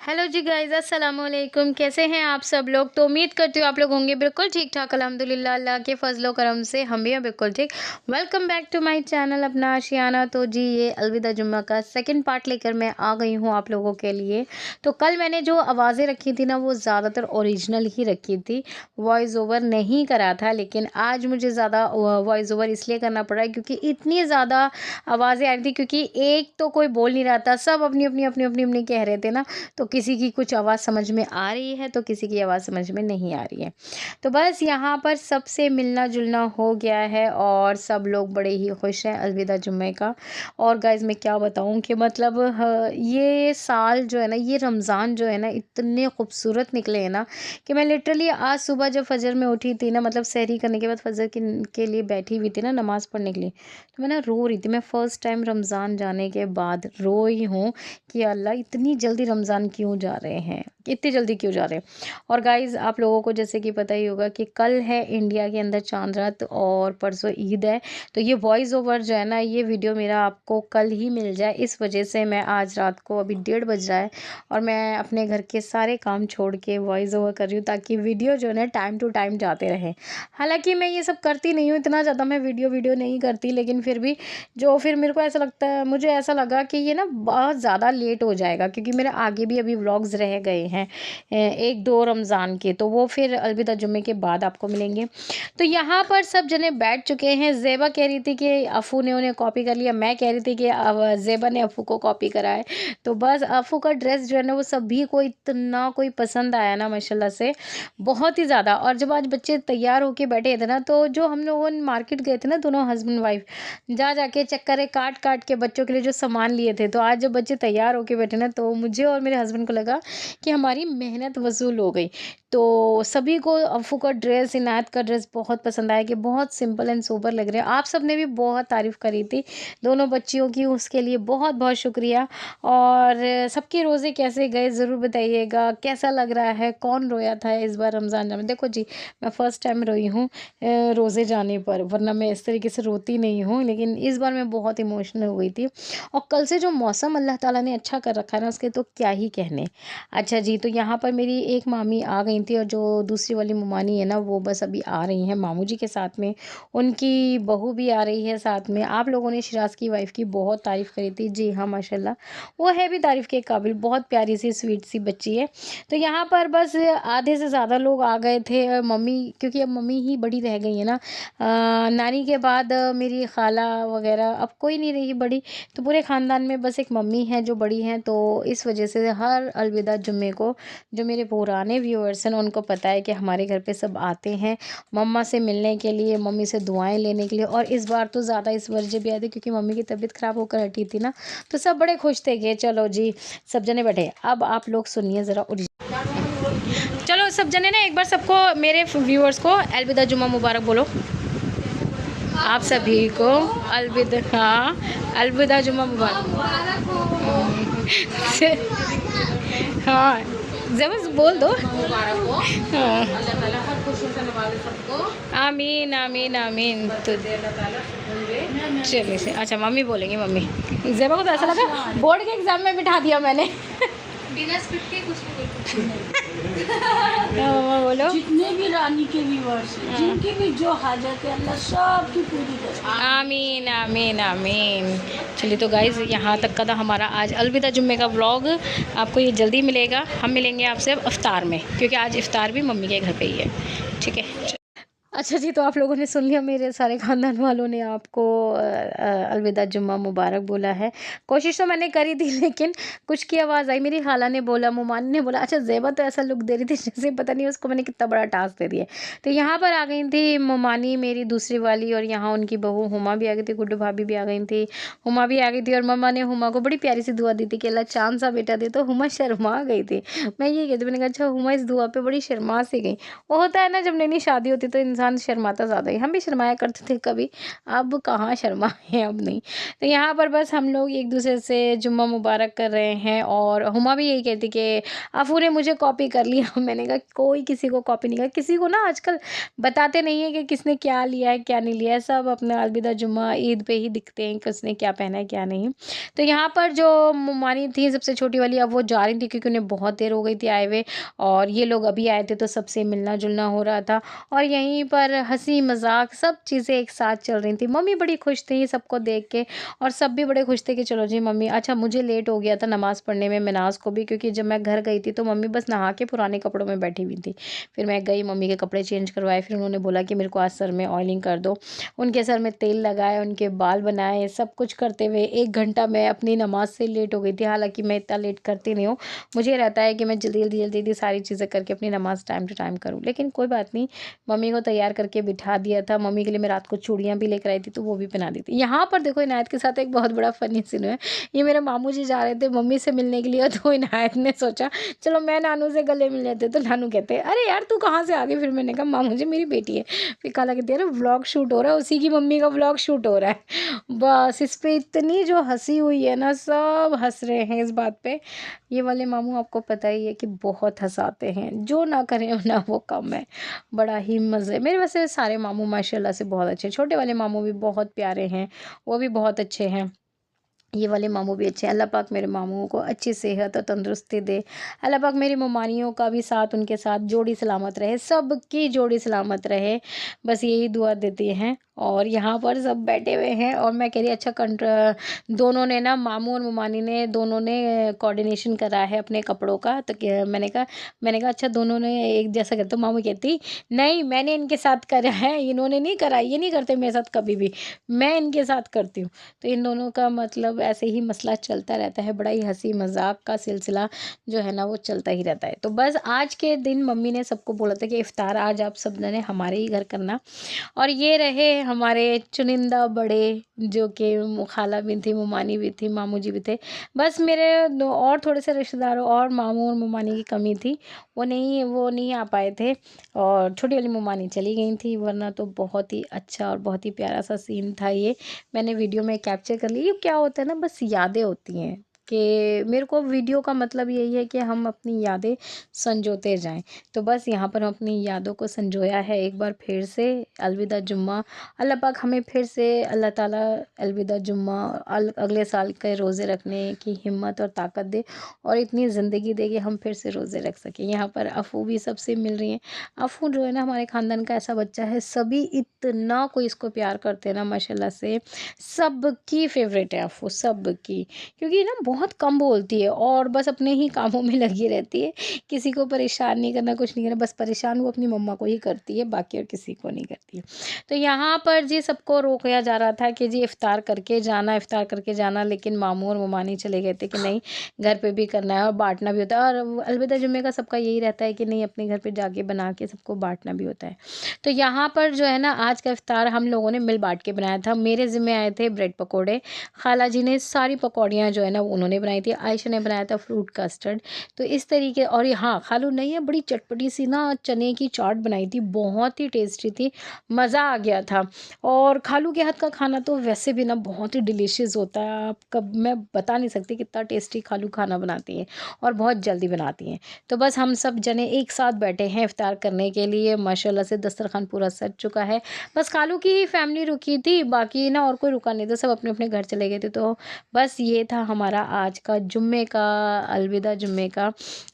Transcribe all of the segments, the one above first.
Hello जी guys, अस्सलाम वालेकुम। कैसे हैं आप सब लोग? तो उम्मीद करती हूँ आप लोग होंगे बिल्कुल ठीक-ठाक अल्हम्दुलिल्लाह। अल्लाह के फ़ज़ल-ओ करम से हम भी हैं बिल्कुल ठीक। Welcome back to my channel Apna Ashiyana. तो जी ये अलविदा जुम्मा का सेकंड पार्ट लेकर मैं आ गई हूँ आप लोगों के लिए। तो कल मैंने जो आवाज़ें रखी थी ना वो ज़्यादातर ओरिजिनल ही रखी थी, वॉइस ओवर नहीं करा था। लेकिन आज मुझे ज़्यादा वॉइस ओवर इसलिए करना पड़ा है क्योंकि इतनी ज़्यादा आवाज़ें आ रही थी, क्योंकि एक तो कोई बोल नहीं रहा था, सब अपनी-अपनी कह रहे थे ना। तो किसी की कुछ आवाज़ समझ में आ रही है तो किसी की आवाज़ समझ में नहीं आ रही है। तो बस यहाँ पर सबसे मिलना-जुलना हो गया है और सब लोग बड़े ही खुश हैं अलविदा जुम्मे का। और गाइज़ मैं क्या बताऊँ कि मतलब ये साल जो है ना, ये रमज़ान जो है ना, इतने खूबसूरत निकले हैं ना कि मैं लिटरली आज सुबह जब फ़जर में उठी थी ना, मतलब सहरी करने के बाद फ़जर के लिए बैठी हुई थी ना नमाज़ पढ़ने के लिए, तो मैं ना रो रही थी। मैं फ़र्स्ट टाइम रमज़ान जाने के बाद रो रही हूँ कि अल्लाह इतनी जल्दी रमज़ान क्यों जा रहे हैं, इतनी जल्दी क्यों जा रहे हैं। और गाइज़ आप लोगों को जैसे कि पता ही होगा कि कल है इंडिया के अंदर चाँद रात और परसों ईद है। तो ये वॉइस ओवर जो है ना, ये वीडियो मेरा आपको कल ही मिल जाए, इस वजह से मैं आज रात को, अभी 1:30 बज रहा है और मैं अपने घर के सारे काम छोड़ के वॉइस ओवर कर रही हूँ ताकि वीडियो जो है ना टाइम टू टाइम जाते रहें। हालाँकि मैं ये सब करती नहीं हूँ, इतना ज़्यादा मैं वीडियो नहीं करती, लेकिन फिर भी जो फिर मेरे को ऐसा लगता है, मुझे ऐसा लगा कि ये ना बहुत ज़्यादा लेट हो जाएगा क्योंकि मेरे आगे भी अभी व्लॉग्स रह गए हैं 1-2 रमज़ान के, तो वो फिर अलविदा जुम्मे के बाद आपको मिलेंगे। तो यहाँ पर सब जने बैठ चुके हैं। ज़ेबा कह रही थी कि अफ़ू ने उन्हें कॉपी कर लिया, मैं कह रही थी कि ज़ेबा ने अफ़ू को कॉपी करा है। तो बस अफ़ू का ड्रेस जो है ना वो सभी को इतना कोई पसंद आया ना माशाल्लाह से, बहुत ही ज़्यादा। और जब आज बच्चे तैयार होके बैठे थे ना, तो जो हम लोगों ने मार्केट गए थे ना दोनों हस्बैंड वाइफ, जा के चक्करें काट के बच्चों के लिए जो सामान लिए थे, तो आज जब बच्चे तैयार होके बैठे ना, तो मुझे और मेरे हस्बैंड को लगा कि हमारी मेहनत वसूल हो गई। तो सभी को अफ़ू का ड्रेस, इनायत का ड्रेस बहुत पसंद आया कि बहुत सिंपल एंड सोबर लग रहे हैं। आप सब ने भी बहुत तारीफ़ करी थी दोनों बच्चियों की, उसके लिए बहुत बहुत शुक्रिया। और सबके रोज़े कैसे गए ज़रूर बताइएगा, कैसा लग रहा है, कौन रोया था इस बार रमज़ान में। देखो जी, मैं फ़र्स्ट टाइम रोई हूँ रोज़े जाने पर, वरना मैं इस तरीके से रोती नहीं हूँ, लेकिन इस बार मैं बहुत इमोशनल हो गई थी। और कल से जो मौसम अल्लाह ताला ने अच्छा कर रखा है ना, उसके तो क्या ही कहने। अच्छा जी, तो यहाँ पर मेरी एक मामी आ गई थी और जो दूसरी वाली मुमानी है ना, वो बस अभी आ रही हैं मामू जी के साथ में। उनकी बहू भी आ रही है साथ में। आप लोगों ने शिराज़ की वाइफ़ की बहुत तारीफ़ करी थी। जी हाँ, माशाल्लाह, वो है भी तारीफ़ के काबिल, बहुत प्यारी सी स्वीट सी बच्ची है। तो यहाँ पर बस आधे से ज़्यादा लोग आ गए थे। मम्मी, क्योंकि अब मम्मी ही बड़ी रह गई है ना, नानी के बाद मेरी खाला वग़ैरह अब कोई नहीं रही बड़ी, तो पूरे ख़ानदान में बस एक मम्मी हैं जो बड़ी हैं। तो इस वजह से हर अलविदा जुम्मे को जो मेरे पुराने व्यूअर्स हैं उनको पता है कि हमारे घर पे सब आते हैं मम्मा से मिलने के लिए, मम्मी से दुआएं लेने के लिए। और इस बार तो ज़्यादा इस वजह भी आए थे क्योंकि मम्मी की तबीयत ख़राब होकर हटी थी ना, तो सब बड़े खुश थे कि चलो जी सब जने बैठे। अब आप लोग सुनिए ज़रा, चलो सब जने ना एक बार सबको, मेरे व्यूअर्स को अलविदा जुम्मा मुबारक बोलो। आप सभी को अलविदा, हाँ, अलविदा जुम्मा मुबारक। हाँ, ज़बरदस्त बोल दो। हाँ, आमीन आमीन आमीन। तो चलिए से, अच्छा मम्मी बोलेंगी, मम्मी। ज़ेबा को तो ऐसा लगा बोर्ड के एग्ज़ाम में बिठा दिया मैंने। बिना स्क्रिप्ट के कुछ नहीं। मम्मा बोलो। जितने भी रानी के व्यूअर्स हैं, जिनकी भी जो हाजत है, अल्लाह सबकी पूरी करे। आमीन आमीन आमीन। चलिए तो गाइज़, यहाँ तक का था हमारा आज अलविदा जुम्मे का व्लॉग। आपको ये जल्दी मिलेगा, हम मिलेंगे आपसे अब इफ्तार में, क्योंकि आज इफ्तार भी मम्मी के घर पे ही है। ठीक है। अच्छा जी, तो आप लोगों ने सुन लिया, मेरे सारे ख़ानदान वालों ने आपको अलविदा जुम्मा मुबारक बोला है। कोशिश तो मैंने करी थी लेकिन कुछ की आवाज़ आई, मेरी खाला ने बोला, मुमानी ने बोला। अच्छा ज़ेबा तो ऐसा लुक दे रही थी जैसे पता नहीं उसको मैंने कितना बड़ा टास्क दे दिया। तो यहाँ पर आ गई थी मुमानी मेरी दूसरी वाली, और यहाँ उनकी बहू हुमा भी आ गई थी, गुड्डू भाभी भी आ गई थी, हुमा भी आ गई थी। और मम्मा ने हुमा को बड़ी प्यारी सी दुआ दी थी कि अल्लाह चाँद सा बेटा दे, तो हुमा शर्मा गई थी। मैं ये कहती, मैंने कहा अच्छा हुमा इस दुआ पर बड़ी शर्मा सी गई। वो होता है ना, जब नई नई शादी होती तो इंसान इंसान शर्माता ज़्यादा ही, हम भी शर्माया करते थे कभी, अब कहाँ शर्माएँ, अब नहीं। तो यहाँ पर बस हम लोग एक दूसरे से जुम्मा मुबारक कर रहे हैं और हुमा भी यही कहती कि अफू ने मुझे कॉपी कर लिया। मैंने कहा कोई किसी को कॉपी नहीं कर, किसी को ना आजकल बताते नहीं है कि किसने क्या लिया है क्या नहीं लिया है, सब अपना अलविदा जुम्मा ईद पे ही दिखते हैं किसने क्या पहना है क्या नहीं। तो यहाँ पर जो ममानी थी सबसे छोटी वाली, अब वो जा रही थी क्योंकि उन्हें बहुत देर हो गई थी आए हुए, और ये लोग अभी आए थे तो सबसे मिलना जुलना हो रहा था और यहीं पर हंसी मजाक सब चीज़ें एक साथ चल रही थी। मम्मी बड़ी खुश थी सबको देख के और सब भी बड़े खुश थे कि चलो जी मम्मी। अच्छा मुझे लेट हो गया था नमाज़ पढ़ने में, मिनाज को भी, क्योंकि जब मैं घर गई थी तो मम्मी बस नहा के पुराने कपड़ों में बैठी हुई थी। फिर मैं गई, मम्मी के कपड़े चेंज करवाए, फिर उन्होंने बोला कि मेरे को आज सर में ऑयलिंग कर दो। उनके सर में तेल लगाए, उनके बाल बनाए, सब कुछ करते हुए 1 घंटा मैं अपनी नमाज़ से लेट हो गई थी। हालाँकि मैं इतना लेट करती नहीं हूँ, मुझे रहता है कि मैं जल्दी सारी चीज़ें करके अपनी नमाज़ टाइम टू टाइम करूँ। लेकिन कोई बात नहीं, मम्मी को तैयार करके बिठा दिया था। मम्मी के लिए मैं रात को चूड़ियाँ भी लेकर आई थी तो वो भी पहना दी थी। यहाँ पर देखो इनायत के साथ एक बहुत बड़ा फ़नी सीन है। ये मेरे मामू जी जा रहे थे मम्मी से मिलने के लिए, तो इनायत ने सोचा चलो मैं नानू से गले मिल लेते। तो नानू कहते हैं अरे यार तू कहाँ से आ गई? फिर मैंने कहा मामू जी मेरी बेटी है। फिर खाला कहती है अरे व्लॉग शूट हो रहा है, उसी की मम्मी का व्लॉग शूट हो रहा है। बस इस पे इतनी जो हंसी हुई है ना, सब हंस रहे हैं इस बात पे। ये वाले मामू आपको पता ही है कि बहुत हंसाते हैं, जो ना करें ना वो कम है। बड़ा ही मज़े मेरे, वैसे सारे मामू माशाल्लाह से बहुत अच्छे, छोटे वाले मामू भी बहुत प्यारे हैं, वो भी बहुत अच्छे हैं। ये वाले मामू भी अच्छे हैं। अल्लाह पाक मेरे मामुओं को अच्छी सेहत और तंदुरुस्ती दे। अल्लाह पाक मेरी ममानियों का भी साथ, उनके साथ जोड़ी सलामत रहे, सबकी जोड़ी सलामत रहे, बस यही दुआ देती हैं। और यहाँ पर सब बैठे हुए हैं और मैं कह रही अच्छा दोनों ने ना, मामू और ममानी ने दोनों ने कोऑर्डिनेशन करा है अपने कपड़ों का। तो मैंने कहा अच्छा दोनों ने एक जैसा करते। तो मामू कहती नहीं मैंने इनके साथ करा है, इन्होंने नहीं करा, ये नहीं करते मेरे साथ कभी भी, मैं इनके साथ करती हूँ। तो इन दोनों का मतलब ऐसे ही मसला चलता रहता है, बड़ा ही हंसी मजाक का सिलसिला जो है ना वो चलता ही रहता है। तो बस आज के दिन मम्मी ने सबको बोला था कि इफ्तार आज आप सब ने हमारे ही घर करना। और ये रहे हमारे चुनिंदा बड़े, जो कि खाला भी थी, मुमानी भी थी, मामू जी भी थे। बस मेरे और थोड़े से रिश्तेदारों और मामू और मुमानी की कमी थी, वो नहीं आ पाए थे और छोटी वाली मुमानी चली गई थी। वरना तो बहुत ही अच्छा और बहुत ही प्यारा सा सीन था ये, मैंने वीडियो में कैप्चर कर ली। ये क्या होता है ना, बस यादें होती हैं कि मेरे को वीडियो का मतलब यही है कि हम अपनी यादें संजोते जाएं। तो बस यहाँ पर हम अपनी यादों को संजोया है एक बार फिर से। अलविदा जुम्मा, अल्लाह पाक हमें फिर से, अल्लाह ताला अलविदा जुम्मा अगले साल के रोज़े रखने की हिम्मत और ताकत दे और इतनी ज़िंदगी दे कि हम फिर से रोज़े रख सकें। यहाँ पर अफ़ू भी सबसे मिल रही हैं। अफ़ू जो है ना हमारे ख़ानदान का ऐसा बच्चा है, सभी इतना कोई इसको प्यार करते हैं ना माशाल्लाह से, सबकी फेवरेट है अफ़ू, सबकी। क्योंकि ना बहुत कम बोलती है और बस अपने ही कामों में लगी रहती है, किसी को परेशान नहीं करना, कुछ नहीं करना, बस परेशान वो अपनी मम्मा को ही करती है, बाकी और किसी को नहीं करती है। तो यहाँ पर जी सबको रोका जा रहा था कि जी इफ़्तार करके जाना, इफ़्तार करके जाना, लेकिन मामू और ममानी चले गए थे कि नहीं घर पे भी करना है और बाँटना भी होता है। और अलविदा जुम्मे का सबका यही रहता है कि नहीं अपने घर पे जाके बना के सबको बाँटना भी होता है। तो यहाँ पर जो है ना आज का इफ़्तार हम लोगों ने मिल बाँट के बनाया था। मेरे ज़िम्मे आए थे ब्रेड पकोड़े, खाला जी ने सारी पकौड़ियाँ जो है ना उन्होंने बनाई थी, आयशा ने बनाया था फ्रूट कस्टर्ड। तो इस तरीके, और यहाँ खालू नहीं है, बड़ी चटपटी सी ना चने की चाट बनाई थी, बहुत ही टेस्टी थी, मज़ा आ गया था। और खालू के हाथ का खाना तो वैसे भी ना बहुत ही डिलीशियस होता है, आप कब मैं बता नहीं सकती कितना टेस्टी खालू खाना बनाती हैं और बहुत जल्दी बनाती हैं। तो बस हम सब जने एक साथ बैठे हैं इफ़्तार करने के लिए, माशाल्लाह से दस्तरखान पूरा सज चुका है। बस खालू की ही फैमिली रुकी थी, बाकी ना और कोई रुका नहीं था, सब अपने अपने घर चले गए थे। तो बस ये था हमारा आज का जुम्मे का, अलविदा जुम्मे का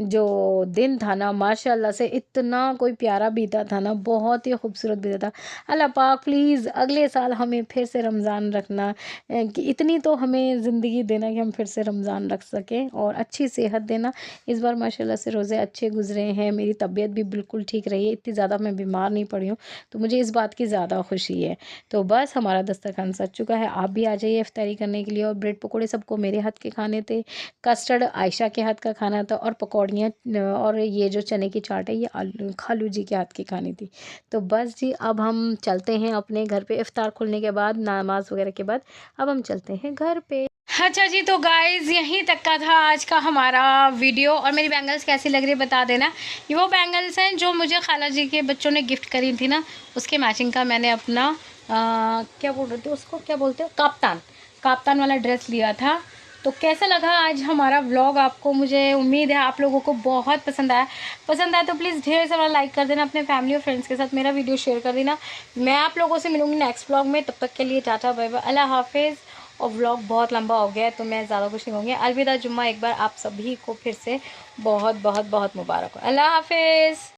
जो दिन था ना, माशाल्लाह से इतना कोई प्यारा बीता था ना, बहुत ही खूबसूरत बीता था। अल्लाह पाक प्लीज़ अगले साल हमें फिर से रमज़ान रखना, कि इतनी तो हमें ज़िंदगी देना कि हम फिर से रमज़ान रख सकें, और अच्छी सेहत देना। इस बार माशाल्लाह से रोज़े अच्छे गुजरे हैं, मेरी तबीयत भी बिल्कुल ठीक रही है, इतनी ज़्यादा मैं बीमार नहीं पड़ी हूँ, तो मुझे इस बात की ज़्यादा खुशी है। तो बस हमारा दस्तरखान सज चुका है, आप भी आ जाइए इफ्तारी करने के लिए। और ब्रेड पकोड़े सबको मेरे हाथ के खाने थे, कस्टर्ड आयशा के हाथ का खाना था, और पकौड़ियाँ और ये जो चने की चाट है ये खालू जी के हाथ की खानी थी। तो बस जी अब हम चलते हैं अपने घर पे, इफ्तार खुलने के बाद, नमाज वगैरह के बाद अब हम चलते हैं घर पे। अच्छा जी, तो गाइज़ यहीं तक का था आज का हमारा वीडियो। और मेरी बैंगल्स कैसी लग रही है बता देना। ये वो बैंगल्स हैं जो मुझे खाला जी के बच्चों ने गिफ्ट करी थी ना, उसके मैचिंग का मैंने अपना क्या बोल रहे थे उसको, क्या बोलते हो, काप्तान वाला ड्रेस लिया था। तो कैसा लगा आज हमारा व्लॉग आपको? मुझे उम्मीद है आप लोगों को बहुत पसंद आया तो प्लीज़ ढेर सारा लाइक कर देना, अपने फैमिली और फ्रेंड्स के साथ मेरा वीडियो शेयर कर देना। मैं आप लोगों से मिलूंगी नेक्स्ट व्लॉग में, तब तक के लिए टाटा बाय बाय, अल्लाह हाफिज़। और व्लॉग बहुत लंबा हो गया है तो मैं ज़्यादा कुछ नहीं कहूँगी। अलविदा जुम्मा। एक बार आप सभी को फिर से बहुत बहुत बहुत मुबारक हो। अल्लाह हाफिज़।